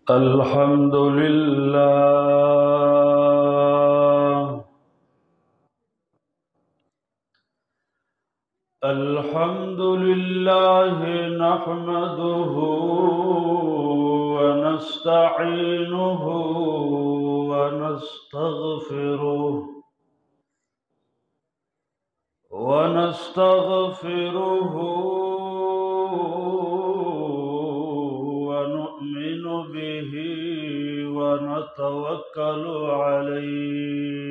الحمد لله. الحمد لله نحمده ونستعينه ونستغفره ونؤمن به ونتوكل عليه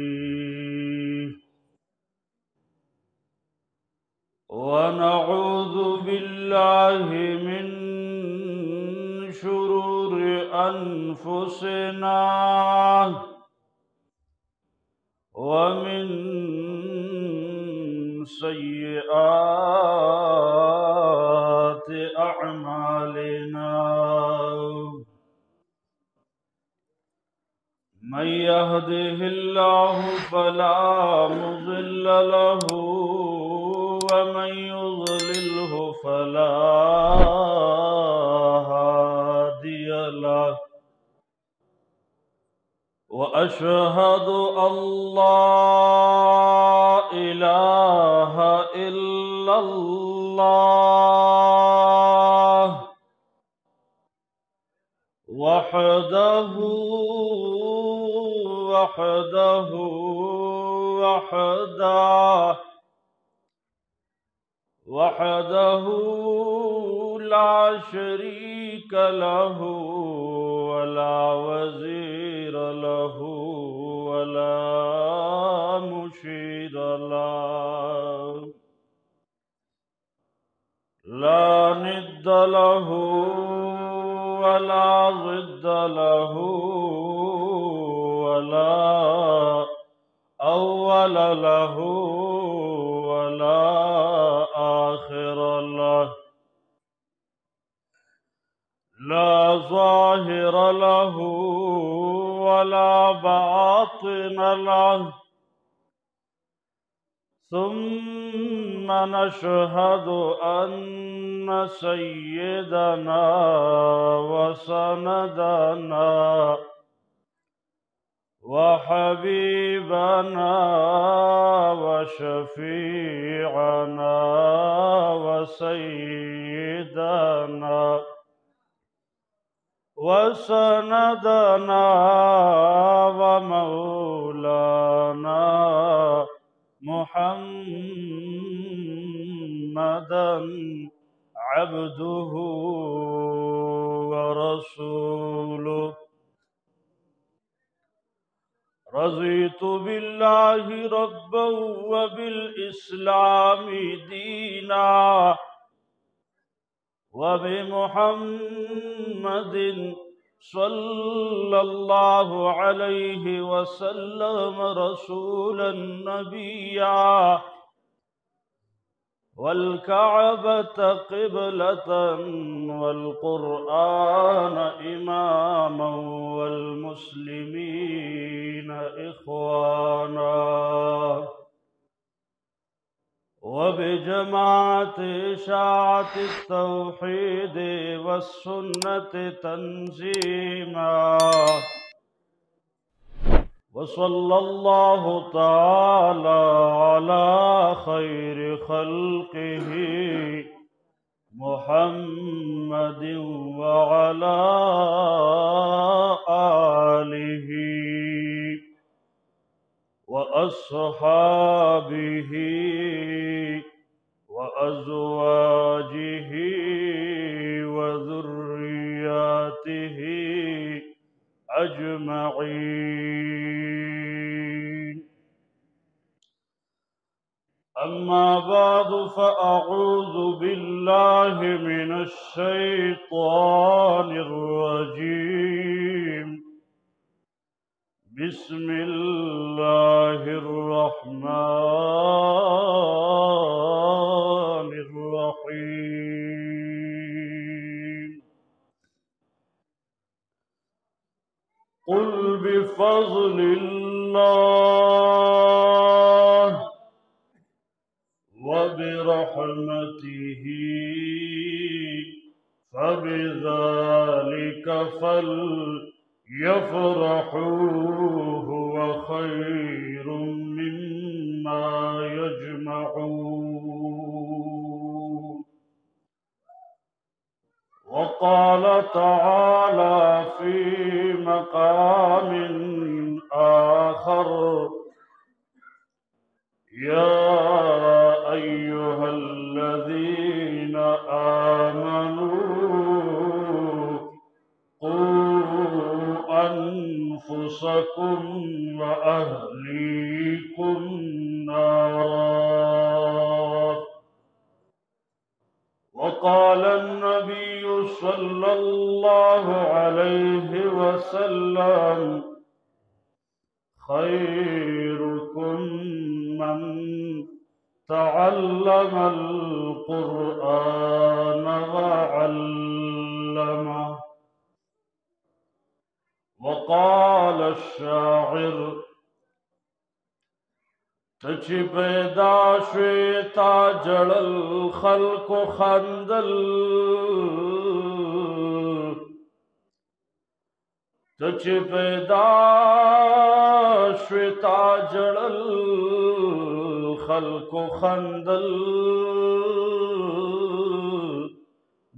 ونعوذ بالله من شرور أنفسنا ومن سيئات أعمالنا. من يهده الله فلا مضل له ومن يضلله فلا هادي له. وأشهد أن لا إله إلا الله وحده لا شريك له ولا وزير له ولا مشير له لا ند له ولا ضد له ولا أول له ولا آخر له لا ظاهر له ولا باطن له. ثم نشهد أن سيدنا وسندنا وحبيبنا وشفيعنا وسيدنا وسندنا ومولانا محمدا عبده ورسوله. رضيت بالله ربا وبالإسلام دينا وبمحمد صلى الله عليه وسلم رسولا نبيا والكعبة قبلة والقرآن إماما والمسلمين إخوانا وبجماعة إشاعة التوحيد والسنة تنزيما. وصلى الله تعالى على خير خلقه محمد وعلى آله وأصحابه وأزواجه وذرياته أجمعين. أما بعد فأعوذ بالله من الشيطان الرجيم. بسم الله الرحمن الرحيم. قل بفضل الله وبرحمته فبذلك فليفرحوا هو خير مما يجمعون. وقال تعالى في مقام آخر: يا أيها الذين آمنوا قوا أنفسكم وأهليكم نارا. وقال النبي صلى الله عليه وسلم: خيركم من تعلم القرآن وعلمه. وقال الشاعر: تچی پیدا شویتا جڑل خلق خندل، تچی پیدا شویتا جڑل خلق خندل،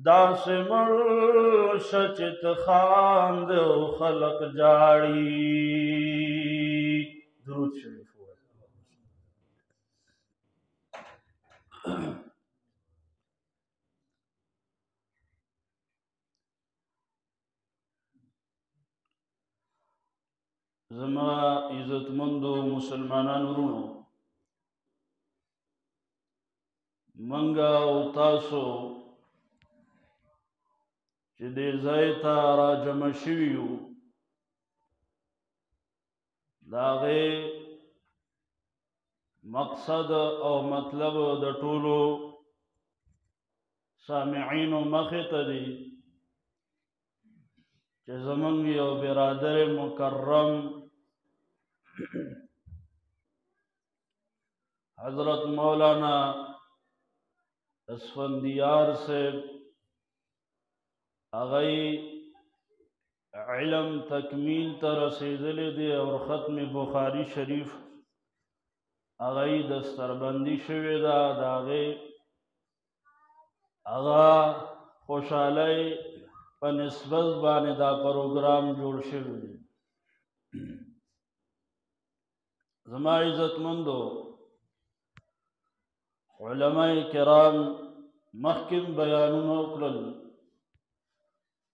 داس مرشچت خاند خلق جاڑی. درود شریف. زما عزتمندو مسلمانانو ورونو، منګه او تاسو چې دې ځای ته راجمع شوي یو، د هغې مقصد او مطلب د ټولو سامعینو مخې ته دی چې زمونږ یو برادر مکرم حضرت مولانا اسفندیار صاحب هغه علم تکمیل ته رسیدلی دی او ختم بخاری شریف هغه دستربندي شوې ده. د هغه خوشحالۍ په نسبت باندې دا پروګرام جوړ شوی دی. زما عزتمندو علماء کرام مخکم بیانونه وکړل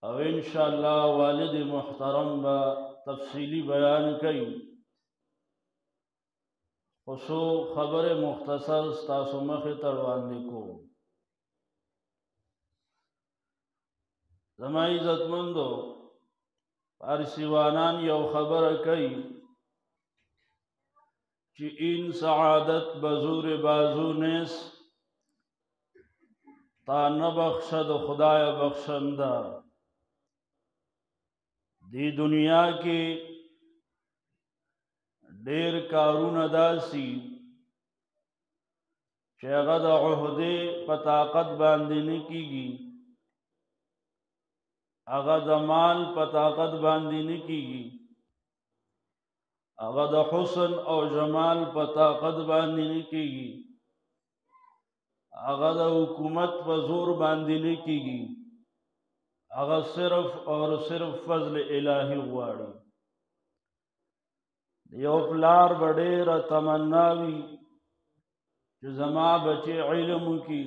او انشاءالله والد محترم به تفصیلی بیان کوي، خو څو خبرې مختصر ستاسو مخې ته وړاندې کوم. زما عزتمندو فارسیوانان یو خبره کوي چې این سعادت بزور بازو نیست، تا نبخشد خدای بخشنده. دی دنیا کې ډیر کارونه داسي چې هغه د عهدې په طاقت باندې نه کیږي، هغه د مال په طاقت باندې نه کیږي، هغه د حسن او جمال په طاقت باندې نه کیږي، هغه د حکومت په زور باندې نه کیږي، هغه صرف اور صرف فضل الهی غواړي. یو پلار به ډېره تمنا وي چې زما بچی علم وکړي،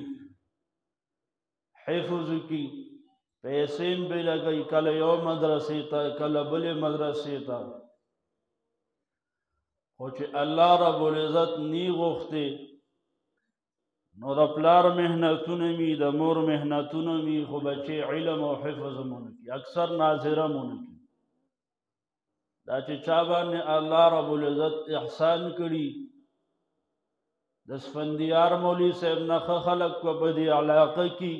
حفظ وکړي، پیسې به لګوي، کله یو مدرسې ته کله بلې مدرسې ته، خو چې الله رب العزت نی غوښتې نو د پلار محنتونه وي، د مور محنتونه وي، خو بچی علم او حفظ مونه کړي، اکثر ناظره مونه کړي. دا چې چا باندې الله رب العزت احسان کړي، د اسفندیار مولوی صاحب نه ښه خلک په دې علاقه کې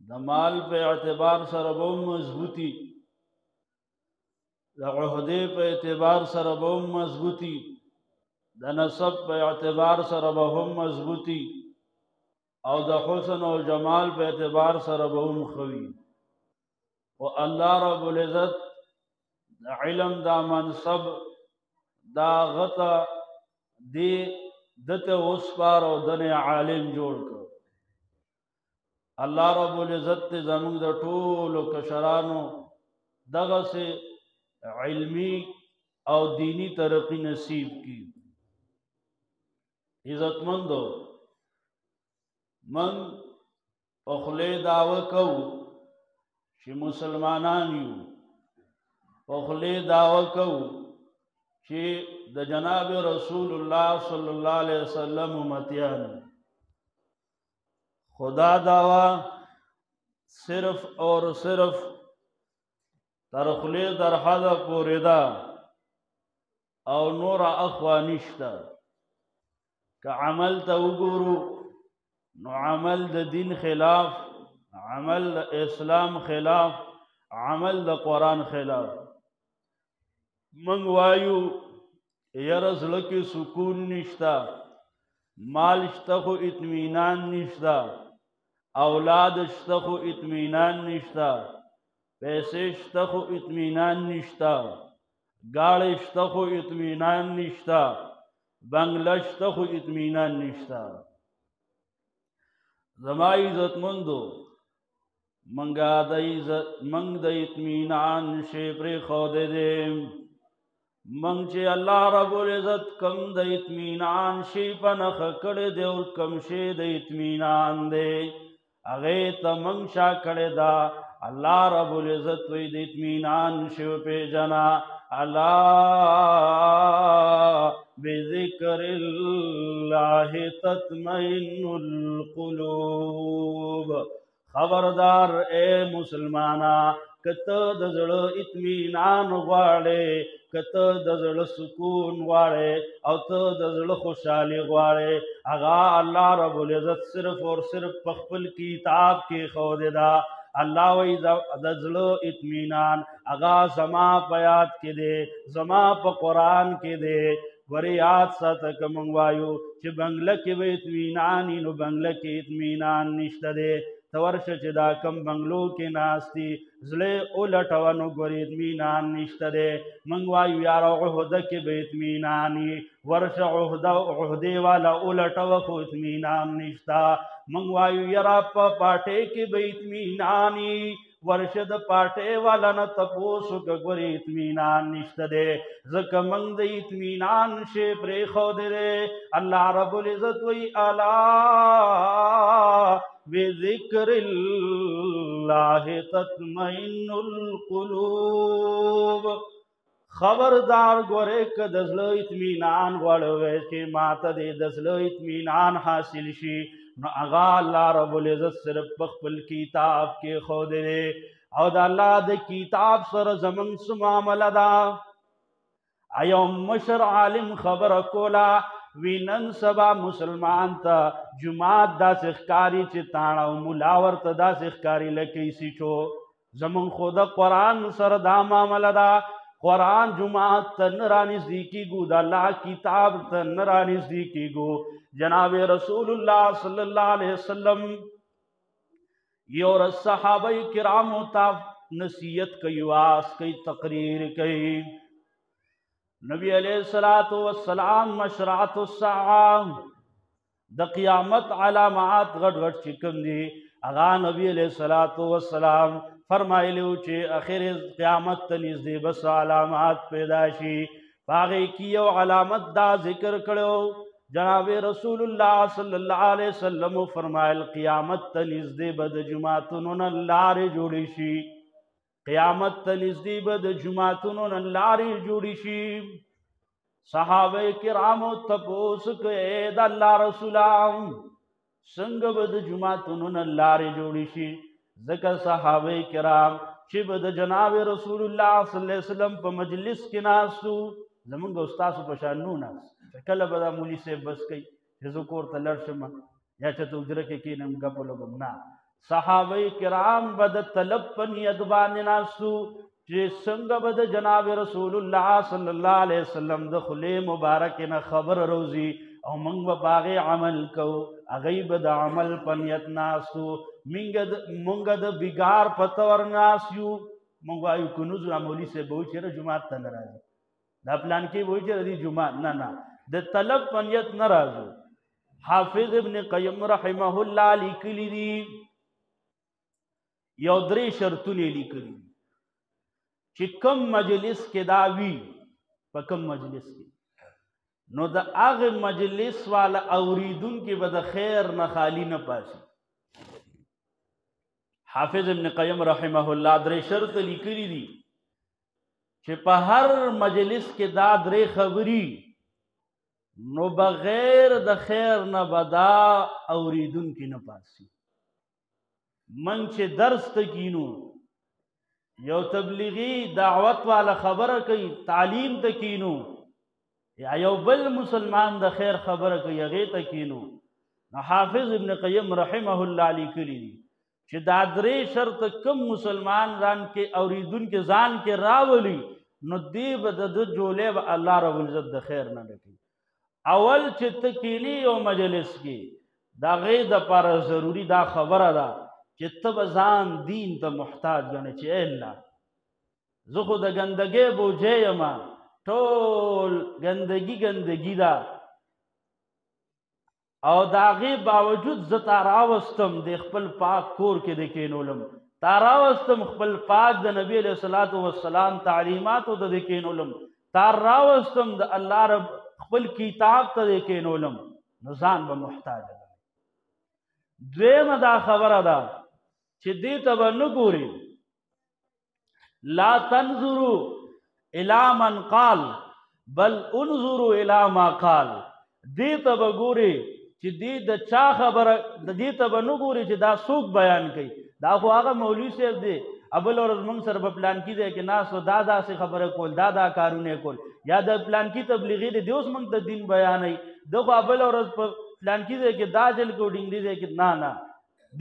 د مال په اعتبار سره به هم مضبوطي، د عهدې په اعتبار سره به هم مضبوطي، د نسب په اعتبار سره به هم مضبوطي، او د حسن او جمال په اعتبار سره به هم خوي او الله رب العزت د علم دا منصب دا غطا دی دته وسپار او دنه عالم جوړ کړ الله رب العزت زموږ د ټولو کشرانو دغه سه علمی او دینی ترقی نصیب کی عزتمندو من پخله داوا کو چې مسلمانان یو پخله داوا کو چې د جناب رسول الله صلی الله علیه وسلم امتیان خدا داوا صرف اور صرف ترخلی در حد پوری دا او نور اخوا نشتا که عمل تا وګورو نو عمل د دین خلاف عمل د اسلام خلاف عمل د قرآن خلاف من وایو یره زړه کې سکون نشتا مال شته خو اطمینان نشتا اولاد شته خو اطمینان نشتا پیسې شته خو اطمینان نشتا گاڑی شته خو اطمینان نشتا بنگله شته خو اطمینان نشتا زما عزت مندو منگا د اطمینان شی پر خود دے منگ چه اللہ رب العزت کم د اطمینان شی پنخ کڑ دے اور کم شی د اطمینان دے اغیت منگ شا کڑ دا اللہ رب العزت وی د اطمینان شی پہ جنا اللہ بذکر اللہ تطمئن القلوب خبردار اے مسلمانا کته د زړه اطمینان غواړې کته د زړه سکون غواړې او ته د زړه خوشحالي غواړې هغه الله رب العزت صرف اور صرف په خپل کتاب کې ښودی دا الله وی د زړه اطمینان هغه زما په یاد کې دی زما په قرآن کې دی ورې یاد ساته که موږ وایو چې بنګله کې به اطمینان وي نو بنګله کې اطمینان نشته دی ته ورشه چې دا کم بنګلو کې ناستي زړه ولټوه نو ګورې اطمینان نشته دی موږ وایو یاره عهده کې به اطمینان وي ورشه عهدې والا ولټوه خو اطمینان نشته موږ وایو یاره په پاټۍ کې به اطمینان وي ورشه د پاټۍ والا نه تپوس وکړه ګورې اطمینان نشته دی ځکه موږ د اطمینان شی پرېښودی دی الله رب العزت وایي الا بذکر اللہ تطمئن القلوب خبردار گورے که د زړه اطمینان غواړئ چې ماته د زړه اطمینان حاصل شي نو هغه الله رب العزت صرف په خپل کتاب کې ښودی دی او د الله د کتاب سره زموږ څه معامله ده یو مشر عالم خبره کوله وی نن سبا مسلمان تا جماعت دا سخکاری چی تانا و ملاور تا دا سخکاری لکی سیچو زمون خود قرآن سر دا معاملہ دا قرآن جماعت تا نرانیز دیکی گو دا اللہ کتاب تا نرانیز دیکی گو جناب رسول اللہ صلی اللہ علیہ وسلم یور صحابہ کرامو تا نصیحت کئی واس کئی تقریر کئی نبی علیہ السلام مشرعت الساعة د قیامت علامات غټ غټ چکم دی اغا نبی علیہ السلام فرمایلیو چې اخر قیامت ته نږدې بس علامات پیدا شي هغې کې یو علامت دا ذکر کړو جناب رسول الله صلی الله علیه وسلم فرمایل قیامت ته نږدې به د جماعتونو نه لارې جوړې شي قیامت ته نږدې به د جماعتونو نه لارې جوړې شي صحابه کرامو تپوس کوي د الله رسوله څنګه به د جماعتونو نه لارې جوړې شي ځکه صحابه کرام چې به د جناب رسول الله صلی الله علیه وسلم په مجلس کې ناستو زمونږ استاسو په شان نو ناست کله به دا مولي صاحب بس کوي چې زه کور ته لاړ شم یا چېرته حجره کې کښېنم ګپ ولګم نه صحابه کرام به د طلب په نیت باندې ناستو چې څنګه به د جناب رسول الله صلی الله علیه وسلم د خولې مبارکې نه خبر روزي او موږ به په هغې عمل کوو هغوی به د عمل په نیت ناست وو. مونږ د بګار په طور ناست یو. مونږ وایو کنوز مولوي صاحب به وایي چېرې جومات ته نه راځي، دا پلانکي به وایي چېرې دې جومات نه د طلب په نیت نه راځو. حافظ ابن قیم رحمه الله لیکلي دي یو 3 شرطونه لیکلي دي چې کم مجلس کې دا وي، په کم مجلس کې نو د هغه مجلس والا اوریدونکي به د خیر نه خالی نه پاسي. حافظ ابن قیم رحمه الله 3 شرط لیکلي دي چې په هر مجلس کې دا 3 خبري نو بغیر د خیر نه به دا اوریدونکي نه پاسي. من چې درس ته کینو یو تبلیغی دعوت والا خبره کوي، تعلیم ته کینو یا یو بل مسلمان د خیر خبره کوي هغې ته کینو، نو حافظ ابن قیم رحمه الله لیکلي دي چې دا 3 شرط کم مسلمان ځان کې اوریدونکي ځان کې راولي نو دی به د جولې به الله رب العزت د خیر نه ډکوي. اول چې ته کینی یو مجلس کې د هغې دپاره ضروري دا خبره ده چې ته به ځان دین ته محتاج ګڼې چې ای الله زه خو د ګندګۍ بوجۍ یم، ټول ګندګي ده او د هغې باوجود زه تا راوستم د خپل پاک کور کې د کینولم، تا راوستم خپل پاک د نبي علیه الصلاة والسلام تعلیماتو ته د کینولم، تا راوستم د الله رب خپل کتاب ته د کینولم، نو ځان به محتاج ده. دویمه دا خبره ده چې دې ته به نه ګورې، لا تنظروا الى من قال بل انظروا الى ما قال. دې ته به ګورې چې دې د چا خبره، دې ته به نه ګورې چې دا څوک بیان کوي، دا خو هغه مولوي صاحب دی بل ورځ موږ سره په پلانکي ځای کې ناست و دا داسې خبره کول، دا کارونه کول، یا د پلانکي تبلیغي دی اوس موږ ته دین بیانوي، ده خو بل ورځ په پلانکي ځای کې دا جل کې ډینګري ځای کې نه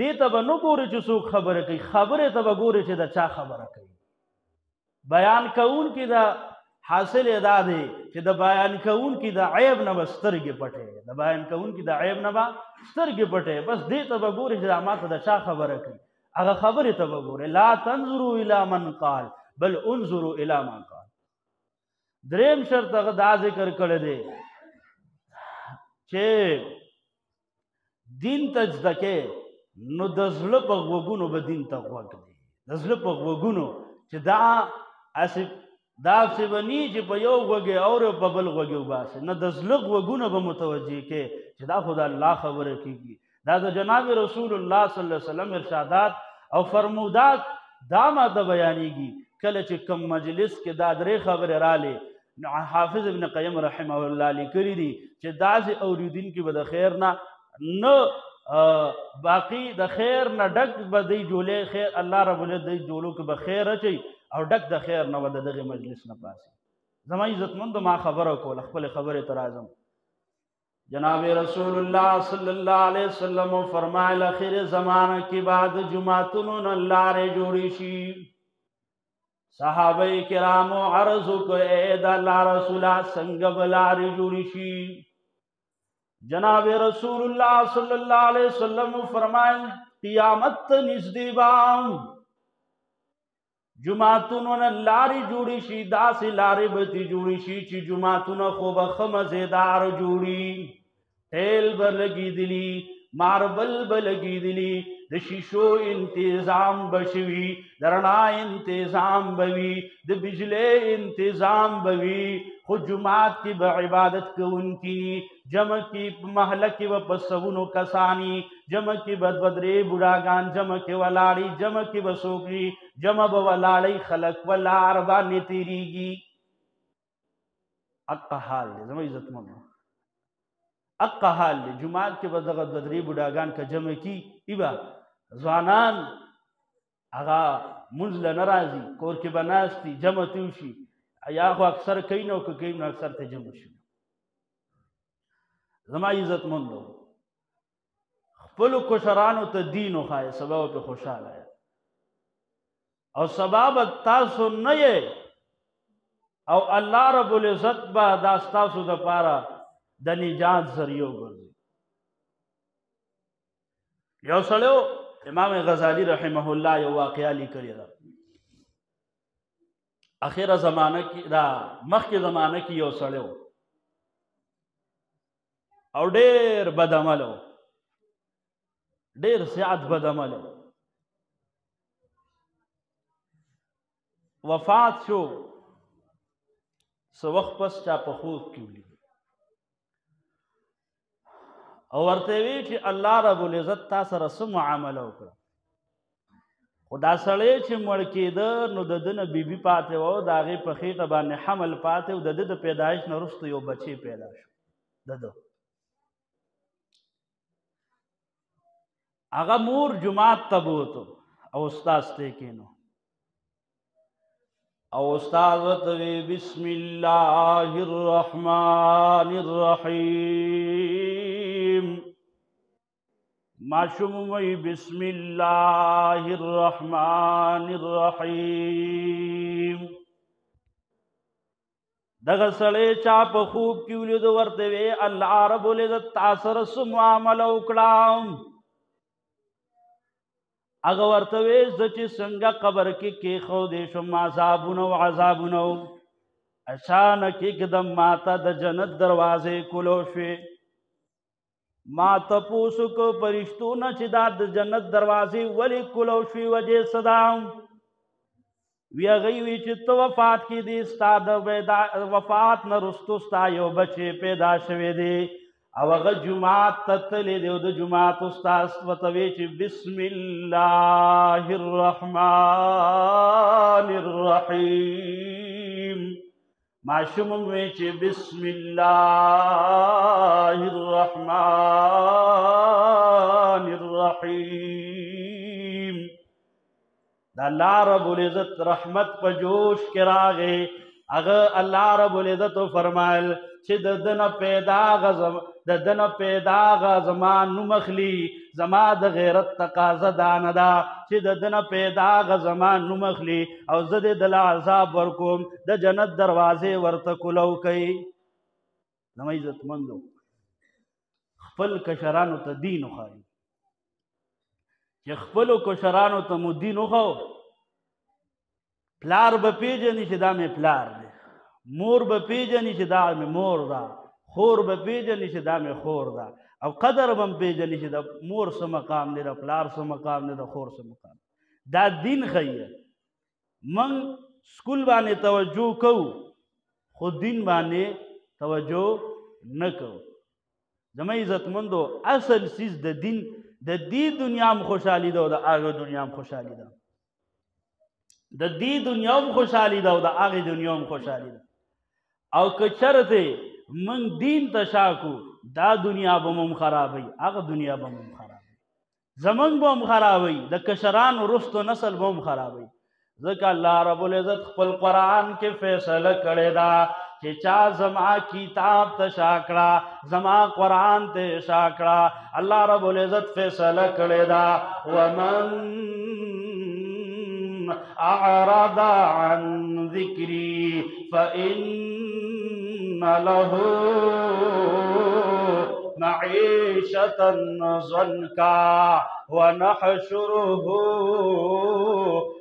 دې ته به نه ګورې چې څوک خبره کوي، خبرې ته به ګورې چې د چا خبره کوي. بیان کوونکي دا حاصل ادا دی چې د بیان کوونکي د عیب نه به سترګې پټې، د بیان کوونکي د عیب نه به سترګې پټې، بس دې ته به ګورې چې دا ما ته د چا خبره کوي، هغه خبرې ته به ګورې. لا تنظروا الى من قال بل انظروا الى ما قال. 3م شرط هغه دا ذکر کړی دی چې دین ته زده کې نو د زړه په غوږونو به دین ته غوږ دی، د زړه په غوږونو چې دا څه به ني چې په یو غوږې اورې په بل غوږې وباسې، نه د زړه غوږونه به متوجه کې چې دا خو د الله خبره کېږي، دا د جناب رسول الله صلی الله علیه وسلم ارشادات او فرمودات دا ماته بیانېږي. کله چې کم مجلس کې دا 3 خبرې رالې نو حافظ ابن قیم رحمه الله لیکلي دي چې داسې اورېدونکي به د خیر نه باقي د خیر نه ډک به دی جولې خیر الله رب العزت دی جولو کې به خیر اچي او ډک د خیر نه به د دغې مجلس نه پاسي. زما عزتمندو ما خبره کوله، خپلې خبرې ته راځم. جناب رسول الله صلی الله علیه وسلم فرمایل اخر زمانه کې بعد جماعتونو نه لارې جوړې شي. صحابه کرامو عرض وکړ اے د الله رسوله څنګه به لارې جوړې شي؟ جناب رسول الله صلی الله علیه وسلم فرمایل قیامت ته نږدې به جماعتونو نه لارې جوړې شي، داسې لارې به ترې جوړې شي چې جماعتونه خو به ښه مزېدار جوړي، ټیل به لګېدلي، ماربل به لګېدلي، د شیشو انتظام به شوي، د رڼا انتظام به وي، د بجلۍ انتظام به وي، خو جماعت کې به عبادت کوونکي جمع کې په محله کې به په سوونو کسانی، جمع کې به 2-3 بوډاګان جمع کې ولاړي، جمع کې به څوک وي، جمع به ولاړی، خلک به لار باندې تېرېږي. اقا حال دی زما عزتمندو، اقا حال دی. جماعت کې به دغه 2-3 بوډاګان که جمع کي ای به ځوانان هغه مونځ له نه راځي، کور کې به ناست دي، جمع ته وشي، یا خو اکثر کوي نه او که کوي نو اکثر ته جمع شي. زما عزتمندو خپلو کشرانو ته دین وښایه، سبا به پرې خوشحاله یې او سبا به تاسو نه یې او الله رب العزت به دا ستاسو دپاره د نجات ذریعه وګرځي. یو سړی امام غزالی رحمه الله یو واقعه لیکلې ده اخیره زمانه کې دا مخکې زمانه کې یو سړی و او ډېر بد عمله و ډېر زیات بد عمله و وفات شو څه وخت پس چا په خوب کې ولید او ورته وی چې الله رب العزت تا سره څه معامله وکړه خو دا سړی چې مړ کېده نو د ده نه بیبي پاتې وه د هغې په خېټه باندې حمل پاتې و د ده د پیدایش نه وروسته یو بچی پیدا شو د ده هغه مور جومات ته بوتو او استاذ ته کېنو او استاد ورته وی بسم الله الرحمن الرحیم ماشوم وی بسم الله الرحمن الرحیم دغه سړی چا په خوب کې ولید ورته وی الله رب العزت تا سره څه معامله وکړه هغه ورته وی زه چې څنګه قبر کې کېښودی شم عذابونه و عذابونه و اچانک اکدم ماته د جنت دروازې کلو شوې ما تپوس کو پرشتو نه چې دا د جنت دروازې ولې کلو شوې وجې څه ده وی هغوی وی چې ته وفات کېدې ستا د وفات نه وروستو ستا یو بچی پیدا شوی دی او هغه جومات ته تللی دی او د جومات استاذ ورته وی چې بسم الله الرحمن الرحیم ماشوم وی چې بسم الله الرحمن الرحیم دا الله رب العزت رحمت په جوش کې راغی هغه الله رب العزت فرمایل چې د دنه پیدا غ زما نوم اخلي زما د غیرت تقاضا دا نه ده چې د دنه پیدا غ زما نوم اخلي او زه دې دله عذاب ورکوم د جنت دروازې ورته کلو کوي زما عزتمندو خپل کشرانو ته دین وښایي چې خپلو کشرانو ته مو دین وښو پلار به پیژني چې دا مې پلار دی مور به پیژني چې دا مې مور ده خور به پیژني چې دا مې خور ده او قدر به هم پیژني چې د مور څه مقام دی د پلار څه مقام دی د خور څه مقام دا دین ښیي موږ سکول باندې توجه کوو خو دین باندې توجه نه کوو زما عزتمندو اصل چیز د دین د دې دنیا هم خوشحالي ده او د هغې دنیا هم خوشحالي ده د دې دنیا هم خوشحالي ده او د هغې دنیا هم خوشحالي ده او که چرته من دین ته شا کو دا دنیا به هم خرابوي هغه دنیا به هم خرابوي زمونږ به هم خرابوي د کشرانو وروستو نسل به هم خرابوي ځکه الله رب العزت خپل قرآن کې فیصله کړې ده چې چا زما کتاب ته شا کړه زما قرآن ته شا کړه الله رب العزت فیصله کړې ده ومن اعرض عن ذکری فإن له معيشة ضنكا ونحشره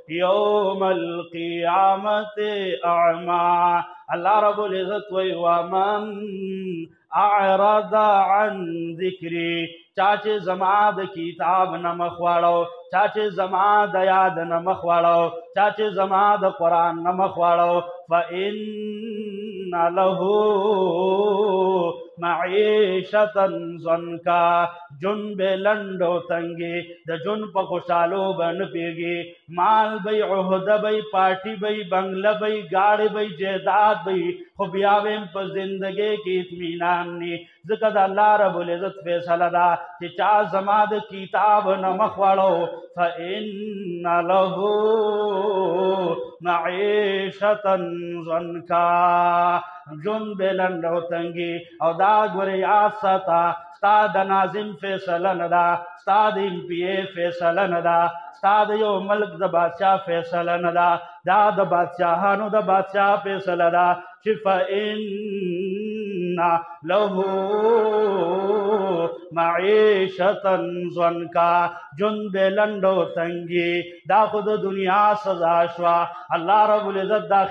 يوم القيامة أعمى الله رب العزت ومن اعرض عن ذکری چاچه زما د کتاب نه مخ واړو چاچه زما د یاد نه مخ واړو چاچه زما د قرآن نه مخ واړو فإن له معیشة ضنکا جن بے لنڈو تنگی د جن پا خوشالو بن پیگی مال بی عہدہ بی پارٹی بی بنگلہ بی گاڑی بی جیداد بی خوبیاویم پا زندگی کی اطمینان نی ذکر اللہ رب العزت فیصلہ دا کہ چا زماد کتاب نمخ وڑو فإن له معیشة ضنکا جن بے لنڈو تنگی او دا گوری آساتا ستا د ناظم فیصله نه ده ستا د ایم پی اے فیصله نه ده ستا د یو ملک د بادشاه فیصله نه ده دا د بادشاهانو د بادشاه فیصله ده چې فإن له معیشتا ضنکا جن بے لنڈو تنگی دا خود دنیا سزا شوا اللہ رب العزت دا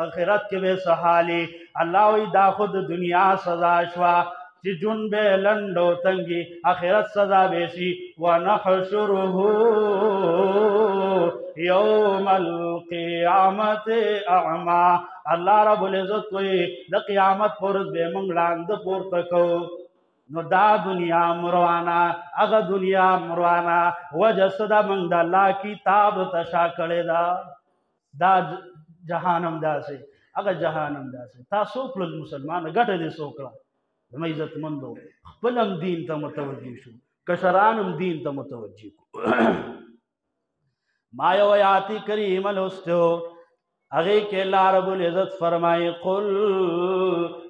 آخرت کے بے سحالی اللہ وی دا خود دنیا سزا شوا چی جن بے لنڈو تنگی آخرت سزا بیسی ونحشره یوم القیامت اعما اللہ رب العزت وی دا قیامت پرز بے منگلان دا پورتکو نو دا دنیا مروانا اگا دنیا مروانا وجہ صدا منگ دا اللہ کتاب تشا کڑے دا جہانم دا سے اگا جہانم دا سے تا سوکل المسلمان گٹ دے سوکلا ہم عزت مندو خپلم دین تا متوجہ شو کشرانم دین تا متوجہ کو ما یو آیاتی کریم الوستو اگے کہ اللہ رب العزت فرمائے قل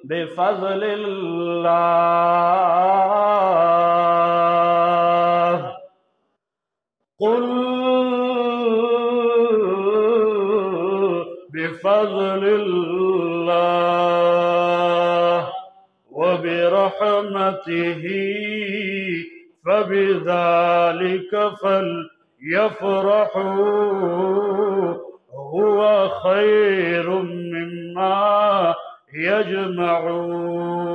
بفضل اللہ قل بفضل اللہ وبرحمته فبذلك فليفرحوا هو خير مما يجمعون